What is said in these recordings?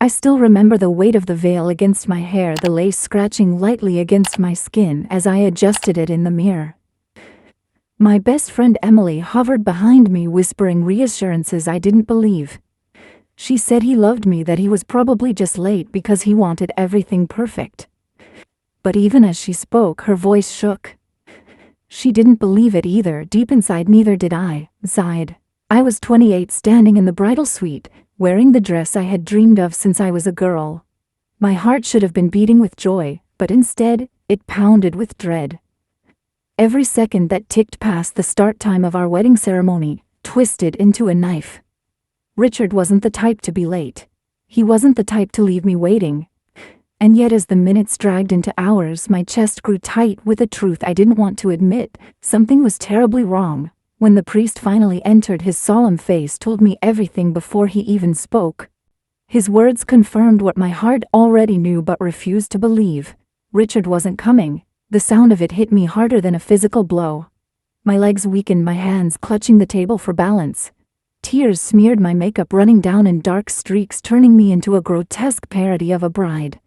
I still remember the weight of the veil against my hair, the lace scratching lightly against my skin as I adjusted it in the mirror. My best friend Emily hovered behind me, whispering reassurances I didn't believe. She said he loved me, that he was probably just late because he wanted everything perfect. But even as she spoke, her voice shook. She didn't believe it either. Deep inside, neither did I. Sighed. I was 28, standing in the bridal suite, wearing the dress I had dreamed of since I was a girl. My heart should have been beating with joy, but instead, it pounded with dread. Every second that ticked past the start time of our wedding ceremony twisted into a knife. Richard wasn't the type to be late. He wasn't the type to leave me waiting. And yet as the minutes dragged into hours, my chest grew tight with a truth I didn't want to admit. Something was terribly wrong. When the priest finally entered, his solemn face told me everything before he even spoke. His words confirmed what my heart already knew but refused to believe. Richard wasn't coming. The sound of it hit me harder than a physical blow. My legs weakened, my hands clutching the table for balance. Tears smeared my makeup, running down in dark streaks, turning me into a grotesque parody of a bride.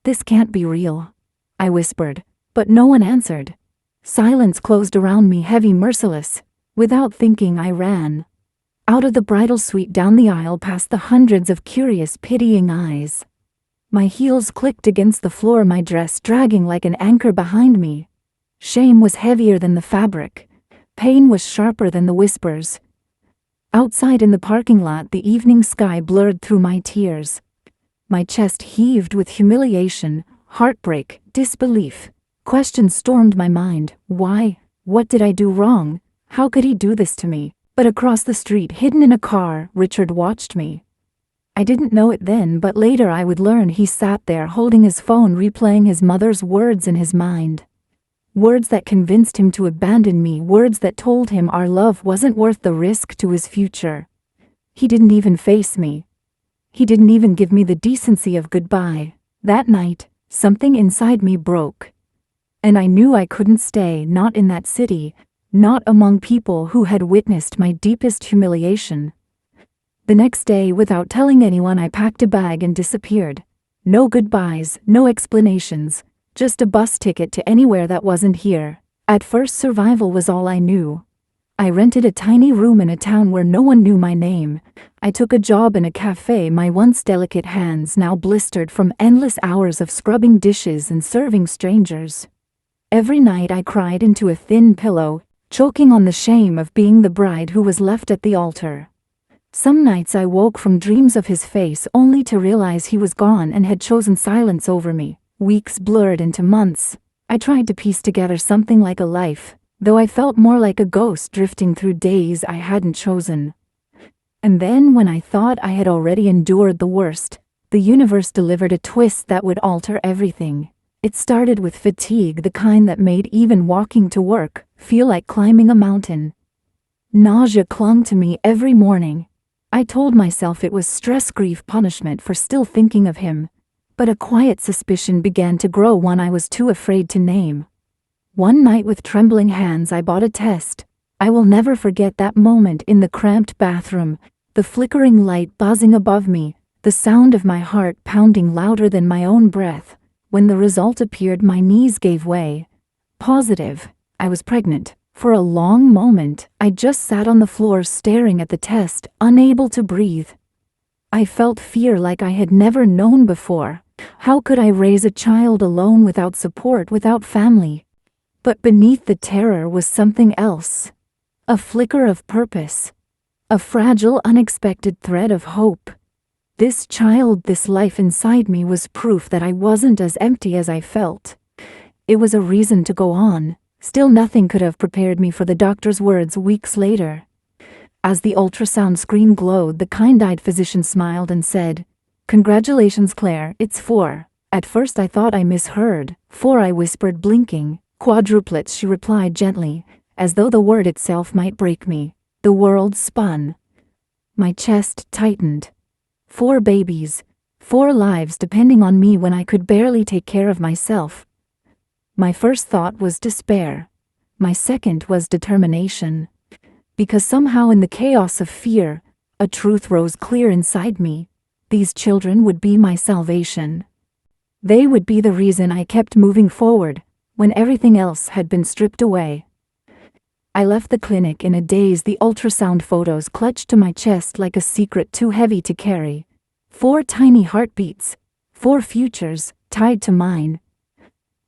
"This can't be real," I whispered, but no one answered. Silence closed around me, heavy, merciless. Without thinking, I ran. Out of the bridal suite, down the aisle, past the hundreds of curious, pitying eyes. My heels clicked against the floor, my dress dragging like an anchor behind me. Shame was heavier than the fabric. Pain was sharper than the whispers. Outside in the parking lot, the evening sky blurred through my tears. My chest heaved with humiliation, heartbreak, disbelief. Questions stormed my mind. Why? What did I do wrong? How could he do this to me? But across the street, hidden in a car, Richard watched me. I didn't know it then, but later I would learn. He sat there holding his phone, replaying his mother's words in his mind. Words that convinced him to abandon me, words that told him our love wasn't worth the risk to his future. He didn't even face me. He didn't even give me the decency of goodbye. That night, something inside me broke. And I knew I couldn't stay, not in that city, not among people who had witnessed my deepest humiliation. The next day, without telling anyone, I packed a bag and disappeared. No goodbyes, no explanations. Just a bus ticket to anywhere that wasn't here. At first, survival was all I knew. I rented a tiny room in a town where no one knew my name. I took a job in a cafe, my once delicate hands now blistered from endless hours of scrubbing dishes and serving strangers. Every night I cried into a thin pillow, choking on the shame of being the bride who was left at the altar. Some nights I woke from dreams of his face only to realize he was gone and had chosen silence over me. Weeks blurred into months. I tried to piece together something like a life, though I felt more like a ghost drifting through days I hadn't chosen. And then, when I thought I had already endured the worst, the universe delivered a twist that would alter everything. It started with fatigue, the kind that made even walking to work feel like climbing a mountain. Nausea clung to me every morning. I told myself it was stress, grief, punishment for still thinking of him. But a quiet suspicion began to grow, one I was too afraid to name. One night, with trembling hands, I bought a test. I will never forget that moment in the cramped bathroom, the flickering light buzzing above me, the sound of my heart pounding louder than my own breath. When the result appeared, my knees gave way. Positive. I was pregnant. For a long moment, I just sat on the floor staring at the test, unable to breathe. I felt fear like I had never known before. How could I raise a child alone, without support, without family? But beneath the terror was something else. A flicker of purpose. A fragile, unexpected thread of hope. This child, this life inside me, was proof that I wasn't as empty as I felt. It was a reason to go on. Still, nothing could have prepared me for the doctor's words weeks later. As the ultrasound screen glowed, the kind-eyed physician smiled and said, "Congratulations, Claire, it's 4. At first I thought I misheard. 4, I whispered, blinking. "Quadruplets," she replied gently, as though the word itself might break me. The world spun. My chest tightened. 4 babies. 4 lives depending on me when I could barely take care of myself. My first thought was despair. My second was determination. Because somehow in the chaos of fear, a truth rose clear inside me. These children would be my salvation. They would be the reason I kept moving forward when everything else had been stripped away. I left the clinic in a daze, the ultrasound photos clutched to my chest like a secret too heavy to carry. 4 tiny heartbeats, 4 futures, tied to mine.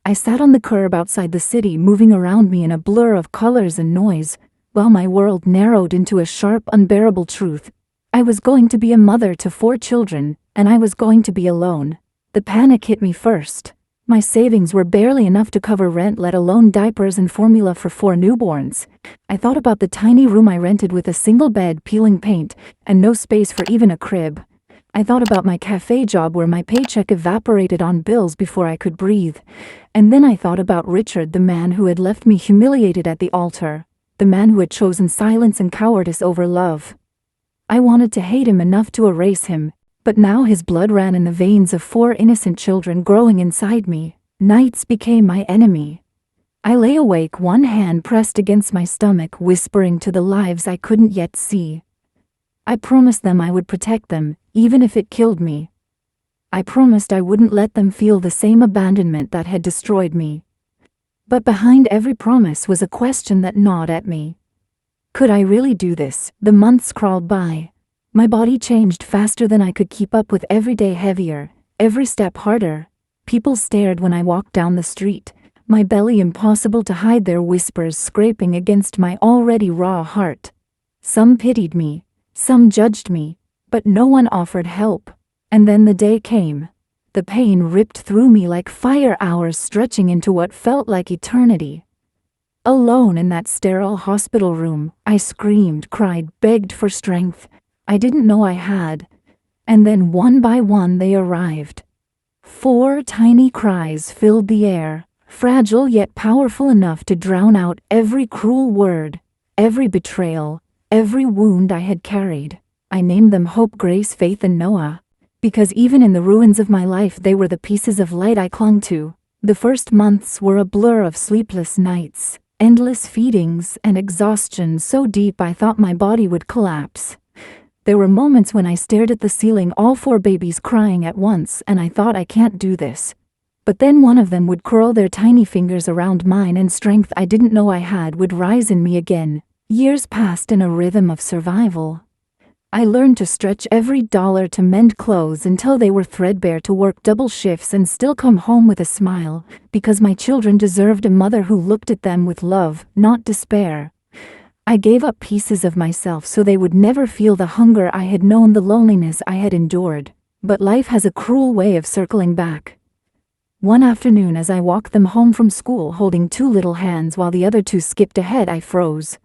I sat on the curb outside the city, moving around me in a blur of colors and noise, while my world narrowed into a sharp, unbearable truth. I was going to be a mother to 4 children, and I was going to be alone. The panic hit me first. My savings were barely enough to cover rent, let alone diapers and formula for 4 newborns. I thought about the tiny room I rented with a single bed, peeling paint, and no space for even a crib. I thought about my cafe job where my paycheck evaporated on bills before I could breathe. And then I thought about Richard, the man who had left me humiliated at the altar, the man who had chosen silence and cowardice over love. I wanted to hate him enough to erase him, but now his blood ran in the veins of 4 innocent children growing inside me. Nights became my enemy. I lay awake, one hand pressed against my stomach, whispering to the lives I couldn't yet see. I promised them I would protect them, even if it killed me. I promised I wouldn't let them feel the same abandonment that had destroyed me. But behind every promise was a question that gnawed at me. Could I really do this? The months crawled by. My body changed faster than I could keep up with, every day heavier, every step harder. People stared when I walked down the street, my belly impossible to hide, their whispers scraping against my already raw heart. Some pitied me, some judged me, but no one offered help. And then the day came. The pain ripped through me like fire, hours stretching into what felt like eternity. Alone in that sterile hospital room, I screamed, cried, begged for strength I didn't know I had. And then one by one they arrived. 4 tiny cries filled the air, fragile yet powerful enough to drown out every cruel word, every betrayal, every wound I had carried. I named them Hope, Grace, Faith, and Noah, because even in the ruins of my life they were the pieces of light I clung to. The first months were a blur of sleepless nights, endless feedings, and exhaustion so deep I thought my body would collapse. There were moments when I stared at the ceiling, all 4 babies crying at once, and I thought, I can't do this. But then one of them would curl their tiny fingers around mine, and strength I didn't know I had would rise in me again. Years passed in a rhythm of survival. I learned to stretch every dollar to mend clothes until they were threadbare, to work double shifts and still come home with a smile, because my children deserved a mother who looked at them with love, not despair. I gave up pieces of myself so they would never feel the hunger I had known, the loneliness I had endured. But life has a cruel way of circling back. One afternoon, as I walked them home from school holding 2 little hands while the other 2 skipped ahead, I froze.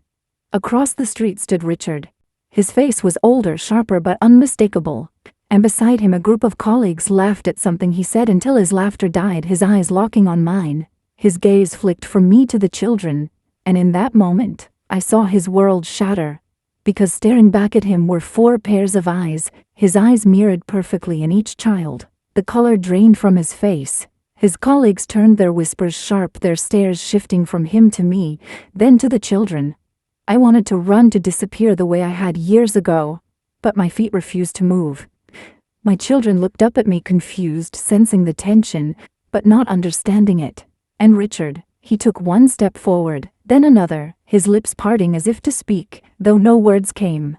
Across the street stood Richard. His face was older, sharper, but unmistakable, and beside him a group of colleagues laughed at something he said until his laughter died, his eyes locking on mine. His gaze flicked from me to the children, and in that moment, I saw his world shatter, because staring back at him were 4 pairs of eyes, his eyes mirrored perfectly in each child. The color drained from his face. His colleagues turned, their whispers sharp, their stares shifting from him to me, then to the children. I wanted to run, to disappear the way I had years ago, but my feet refused to move. My children looked up at me, confused, sensing the tension, but not understanding it. And Richard, he took 1 step forward, then another, his lips parting as if to speak, though no words came.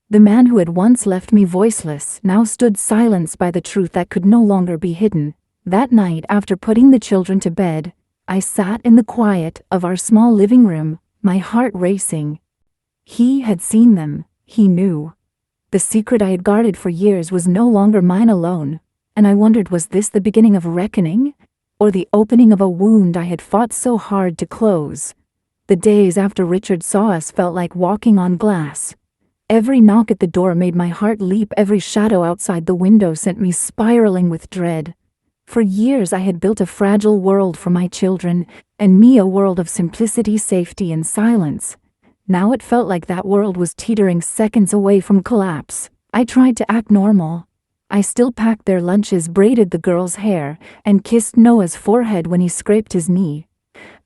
The man who had once left me voiceless now stood silenced by the truth that could no longer be hidden. That night, after putting the children to bed, I sat in the quiet of our small living room, my heart racing. He had seen them, he knew. The secret I had guarded for years was no longer mine alone, and I wondered, was this the beginning of reckoning, or the opening of a wound I had fought so hard to close? The days after Richard saw us felt like walking on glass. Every knock at the door made my heart leap, every shadow outside the window sent me spiraling with dread. For years I had built a fragile world for my children, and me a world of simplicity, safety, and silence. Now it felt like that world was teetering seconds away from collapse. I tried to act normal. I still packed their lunches, braided the girls' hair, and kissed Noah's forehead when he scraped his knee.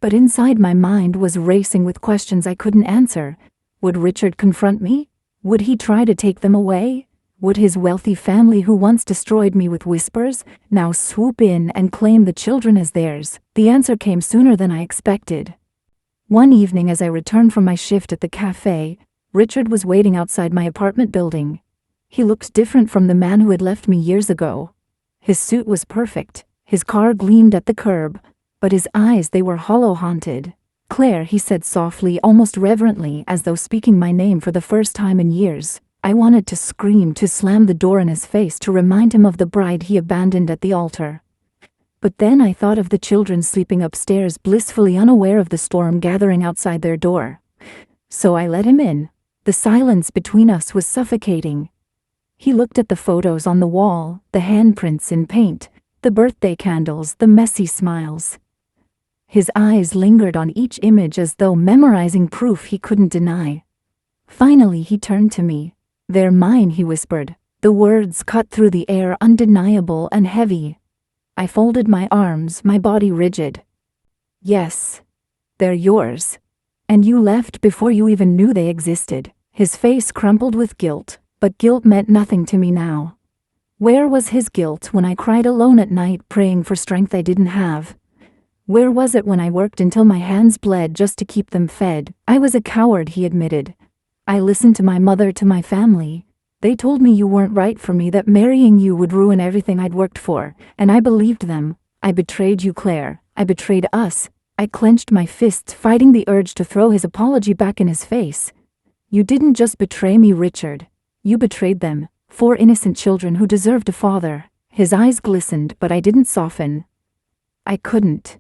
But inside my mind was racing with questions I couldn't answer. Would Richard confront me? Would he try to take them away? Would his wealthy family who once destroyed me with whispers now swoop in and claim the children as theirs? The answer came sooner than I expected. One evening as I returned from my shift at the cafe, Richard was waiting outside my apartment building. He looked different from the man who had left me years ago. His suit was perfect, his car gleamed at the curb, but his eyes, they were hollow-haunted. "Claire," he said softly, almost reverently, as though speaking my name for the first time in years. I wanted to scream, to slam the door in his face, to remind him of the bride he abandoned at the altar. But then I thought of the children sleeping upstairs, blissfully unaware of the storm gathering outside their door. So I let him in. The silence between us was suffocating. He looked at the photos on the wall, the handprints in paint, the birthday candles, the messy smiles. His eyes lingered on each image as though memorizing proof he couldn't deny. Finally he turned to me. "They're mine," he whispered. The words cut through the air, undeniable and heavy. I folded my arms, my body rigid. "Yes, they're yours. And you left before you even knew they existed." His face crumpled with guilt, but guilt meant nothing to me now. Where was his guilt when I cried alone at night, praying for strength I didn't have? Where was it when I worked until my hands bled just to keep them fed? I was a coward, he admitted. I listened to my mother, to my family. They told me you weren't right for me, that marrying you would ruin everything I'd worked for, and I believed them. I betrayed you, Claire. I betrayed us. I clenched my fists, fighting the urge to throw his apology back in his face. You didn't just betray me, Richard. You betrayed them. 4 innocent children who deserved a father. His eyes glistened, but I didn't soften. I couldn't.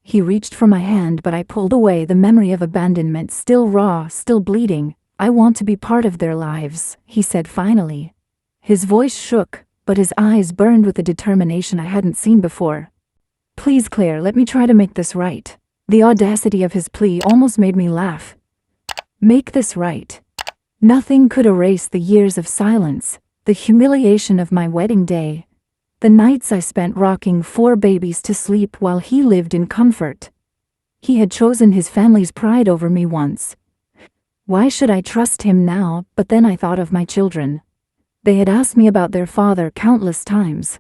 He reached for my hand, but I pulled away, the memory of abandonment still raw, still bleeding. "I want to be part of their lives," he said finally. His voice shook, but his eyes burned with a determination I hadn't seen before. "Please, Claire, let me try to make this right." The audacity of his plea almost made me laugh. Make this right. Nothing could erase the years of silence, the humiliation of my wedding day, the nights I spent rocking 4 babies to sleep while he lived in comfort. He had chosen his family's pride over me once. Why should I trust him now? But then I thought of my children. They had asked me about their father countless times.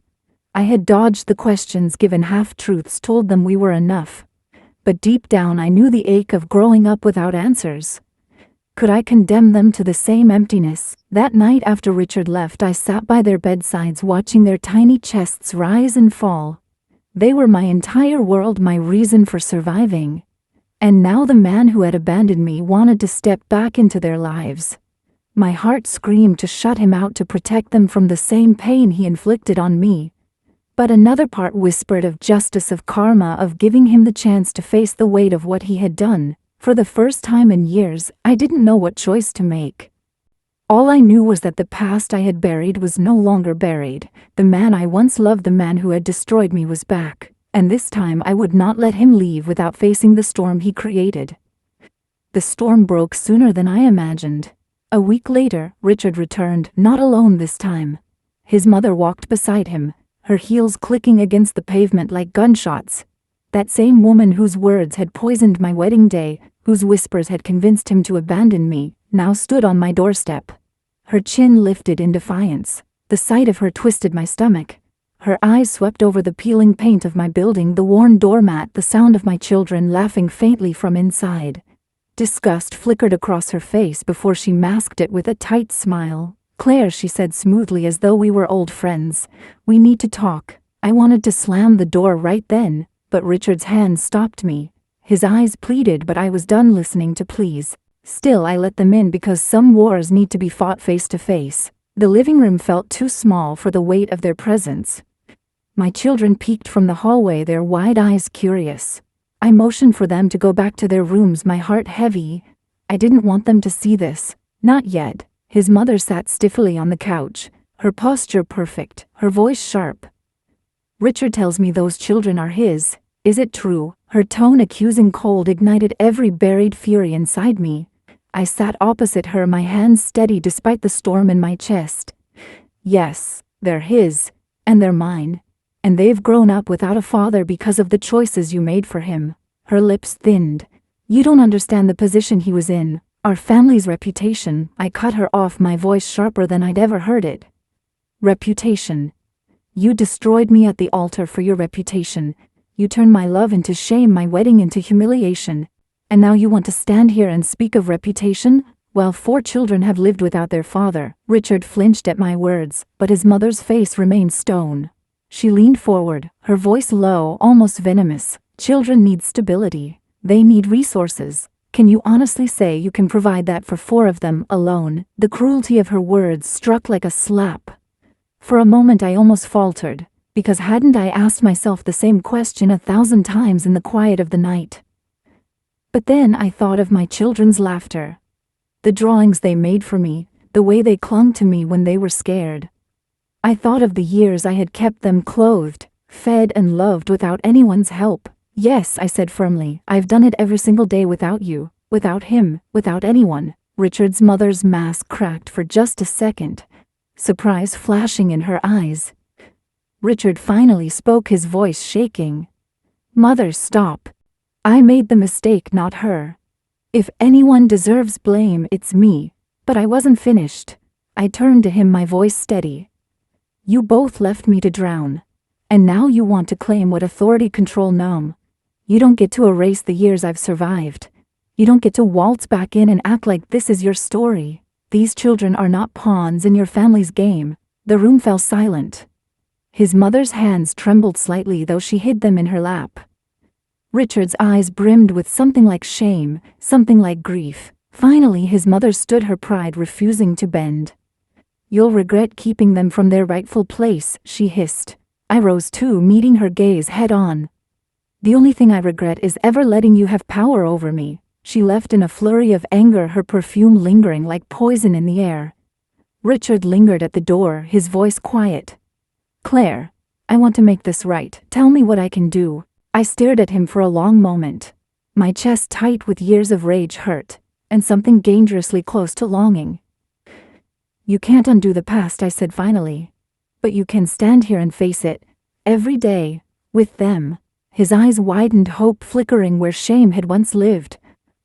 I had dodged the questions, given half-truths, told them we were enough. But deep down I knew the ache of growing up without answers. Could I condemn them to the same emptiness? That night after Richard left, I sat by their bedsides, watching their tiny chests rise and fall. They were my entire world, my reason for surviving. And now the man who had abandoned me wanted to step back into their lives. My heart screamed to shut him out, to protect them from the same pain he inflicted on me. But another part whispered of justice, of karma, of giving him the chance to face the weight of what he had done. For the first time in years, I didn't know what choice to make. All I knew was that the past I had buried was no longer buried. The man I once loved, the man who had destroyed me, was back. And this time I would not let him leave without facing the storm he created. The storm broke sooner than I imagined. A week later, Richard returned, not alone this time. His mother walked beside him, her heels clicking against the pavement like gunshots. That same woman whose words had poisoned my wedding day, whose whispers had convinced him to abandon me, now stood on my doorstep. Her chin lifted in defiance. The sight of her twisted my stomach. Her eyes swept over the peeling paint of my building, the worn doormat, the sound of my children laughing faintly from inside. Disgust flickered across her face before she masked it with a tight smile. "Claire," she said smoothly, as though we were old friends, "we need to talk." I wanted to slam the door right then, but Richard's hand stopped me. His eyes pleaded, but I was done listening to pleas. Still, I let them in, because some wars need to be fought face to face. The living room felt too small for the weight of their presence. My children peeked from the hallway, their wide eyes curious. I motioned for them to go back to their rooms, my heart heavy. I didn't want them to see this. Not yet. His mother sat stiffly on the couch, her posture perfect, her voice sharp. "Richard tells me those children are his. Is it true?" Her tone, accusing cold, ignited every buried fury inside me. I sat opposite her, my hands steady despite the storm in my chest. "Yes, they're his, and they're mine. And they've grown up without a father because of the choices you made for him." Her lips thinned. "You don't understand the position he was in. Our family's reputation. I cut her off, my voice sharper than I'd ever heard it. Reputation. You destroyed me at the altar for your reputation. You turned my love into shame, my wedding into humiliation. And now you want to stand here and speak of reputation? While 4 children have lived without their father. Richard flinched at my words, but his mother's face remained stone. She leaned forward, her voice low, almost venomous. Children need stability. They need resources. Can you honestly say you can provide that for 4 of them alone? The cruelty of her words struck like a slap. For a moment I almost faltered, because hadn't I asked myself the same question 1,000 times in the quiet of the night? But then I thought of my children's laughter. The drawings they made for me, the way they clung to me when they were scared. I thought of the years I had kept them clothed, fed and loved without anyone's help. Yes, I said firmly, I've done it every single day without you, without him, without anyone. Richard's mother's mask cracked for just a second, surprise flashing in her eyes. Richard finally spoke, his voice shaking. Mother, stop. I made the mistake, not her. If anyone deserves blame, it's me. But I wasn't finished. I turned to him, my voice steady. You both left me to drown. And now you want to claim what authority control numb. You don't get to erase the years I've survived. You don't get to waltz back in and act like this is your story. These children are not pawns in your family's game. The room fell silent. His mother's hands trembled slightly, though she hid them in her lap. Richard's eyes brimmed with something like shame, something like grief. Finally his mother stood, her pride refusing to bend. You'll regret keeping them from their rightful place, she hissed. I rose too, meeting her gaze head on. The only thing I regret is ever letting you have power over me. She left in a flurry of anger, her perfume lingering like poison in the air. Richard lingered at the door, his voice quiet. Claire, I want to make this right. Tell me what I can do. I stared at him for a long moment, my chest tight with years of rage, hurt, and something dangerously close to longing. You can't undo the past, I said finally. But you can stand here and face it, every day, with them. His eyes widened, hope flickering where shame had once lived.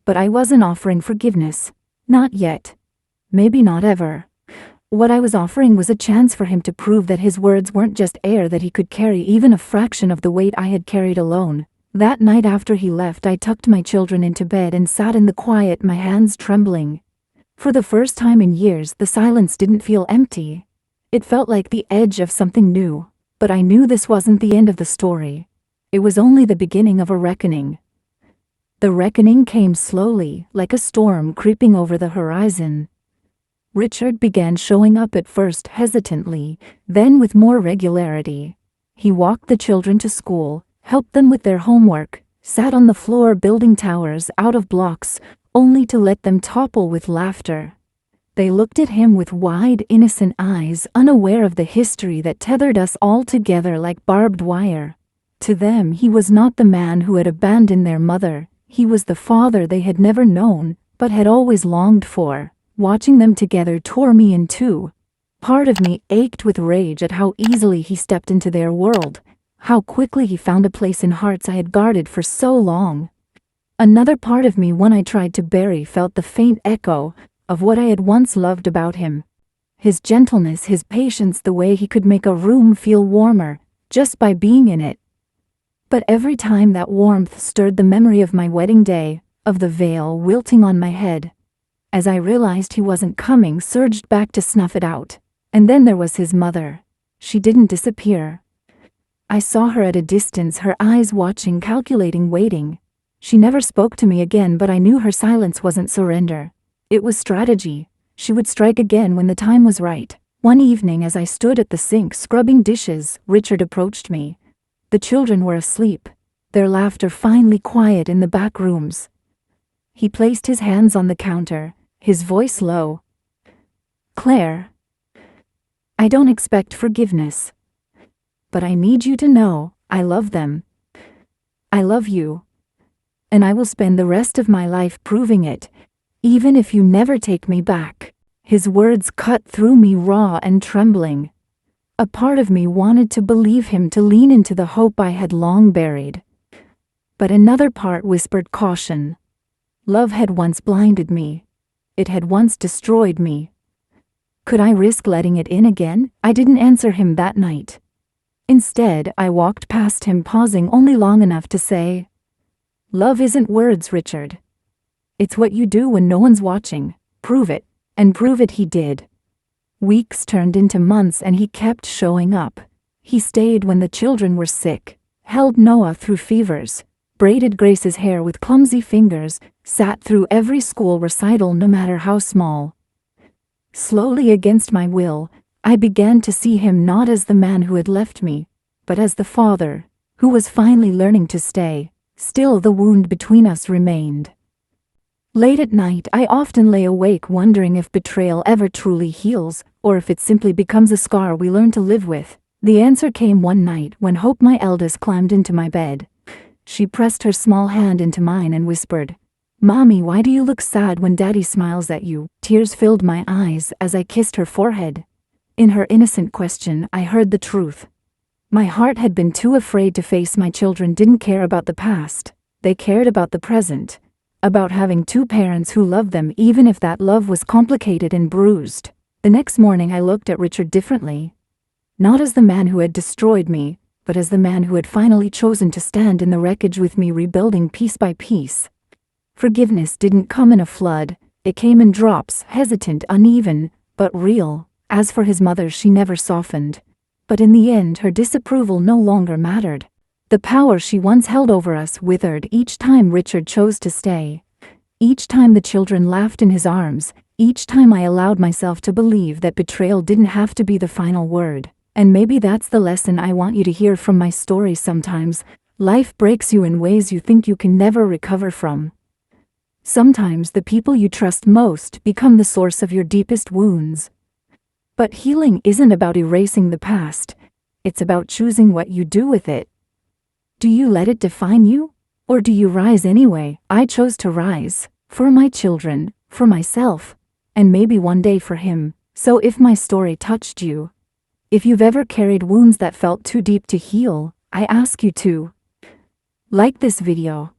But I wasn't offering forgiveness. Not yet. Maybe not ever. What I was offering was a chance for him to prove that his words weren't just air, that he could carry even a fraction of the weight I had carried alone. That night after he left, I tucked my children into bed and sat in the quiet, my hands trembling. For the first time in years, the silence didn't feel empty. It felt like the edge of something new. But I knew this wasn't the end of the story. It was only the beginning of a reckoning. The reckoning came slowly, like a storm creeping over the horizon. Richard began showing up, at first hesitantly, then with more regularity. He walked the children to school, helped them with their homework, sat on the floor building towers out of blocks, only to let them topple with laughter. They looked at him with wide, innocent eyes, unaware of the history that tethered us all together like barbed wire. To them, he was not the man who had abandoned their mother. He was the father they had never known, but had always longed for. Watching them together tore me in two. Part of me ached with rage at how easily he stepped into their world, how quickly he found a place in hearts I had guarded for so long. Another part of me, one I tried to bury, felt the faint echo of what I had once loved about him. His gentleness, his patience, the way he could make a room feel warmer just by being in it. But every time that warmth stirred the memory of my wedding day, of the veil wilting on my head. As I realized he wasn't coming, surged back to snuff it out. And then there was his mother. She didn't disappear. I saw her at a distance, her eyes watching, calculating, waiting. She never spoke to me again, but I knew her silence wasn't surrender. It was strategy. She would strike again when the time was right. One evening, as I stood at the sink scrubbing dishes, Richard approached me. The children were asleep, their laughter finally quiet in the back rooms. He placed his hands on the counter, his voice low. Claire, I don't expect forgiveness. But I need you to know, I love them. I love you. And I will spend the rest of my life proving it, even if you never take me back. His words cut through me, raw and trembling. A part of me wanted to believe him, to lean into the hope I had long buried. But another part whispered caution. Love had once blinded me. It had once destroyed me. Could I risk letting it in again? I didn't answer him that night. Instead, I walked past him, pausing only long enough to say, "Love isn't words, Richard. It's what you do when no one's watching. Prove it." And prove it he did. Weeks turned into months and he kept showing up. He stayed when the children were sick, held Noah through fevers, braided Grace's hair with clumsy fingers, sat through every school recital no matter how small. Slowly, against my will, I began to see him not as the man who had left me, but as the father, who was finally learning to stay. Still, the wound between us remained. Late at night, I often lay awake wondering if betrayal ever truly heals, or if it simply becomes a scar we learn to live with. The answer came one night when Hope, my eldest, climbed into my bed. She pressed her small hand into mine and whispered, "Mommy, why do you look sad when Daddy smiles at you?" Tears filled my eyes as I kissed her forehead. In her innocent question, I heard the truth. My heart had been too afraid to face my children didn't care about the past. They cared about the present. About having two parents who loved them even if that love was complicated and bruised. The next morning I looked at Richard differently. Not as the man who had destroyed me, but as the man who had finally chosen to stand in the wreckage with me, rebuilding piece by piece. Forgiveness didn't come in a flood. It came in drops, hesitant, uneven, but real. As for his mother, she never softened. But in the end, her disapproval no longer mattered. The power she once held over us withered each time Richard chose to stay. Each time the children laughed in his arms. Each time I allowed myself to believe that betrayal didn't have to be the final word. And maybe that's the lesson I want you to hear from my story. Sometimes, life breaks you in ways you think you can never recover from. Sometimes the people you trust most become the source of your deepest wounds. But healing isn't about erasing the past. It's about choosing what you do with it. Do you let it define you? Or do you rise anyway? I chose to rise. For my children, for myself, and maybe one day for him. So if my story touched you, if you've ever carried wounds that felt too deep to heal, I ask you to like this video,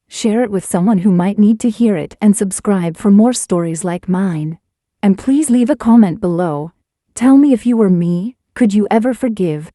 share it with someone who might need to hear it, and subscribe for more stories like mine. And please leave a comment below. Tell me, if you were me, could you ever forgive?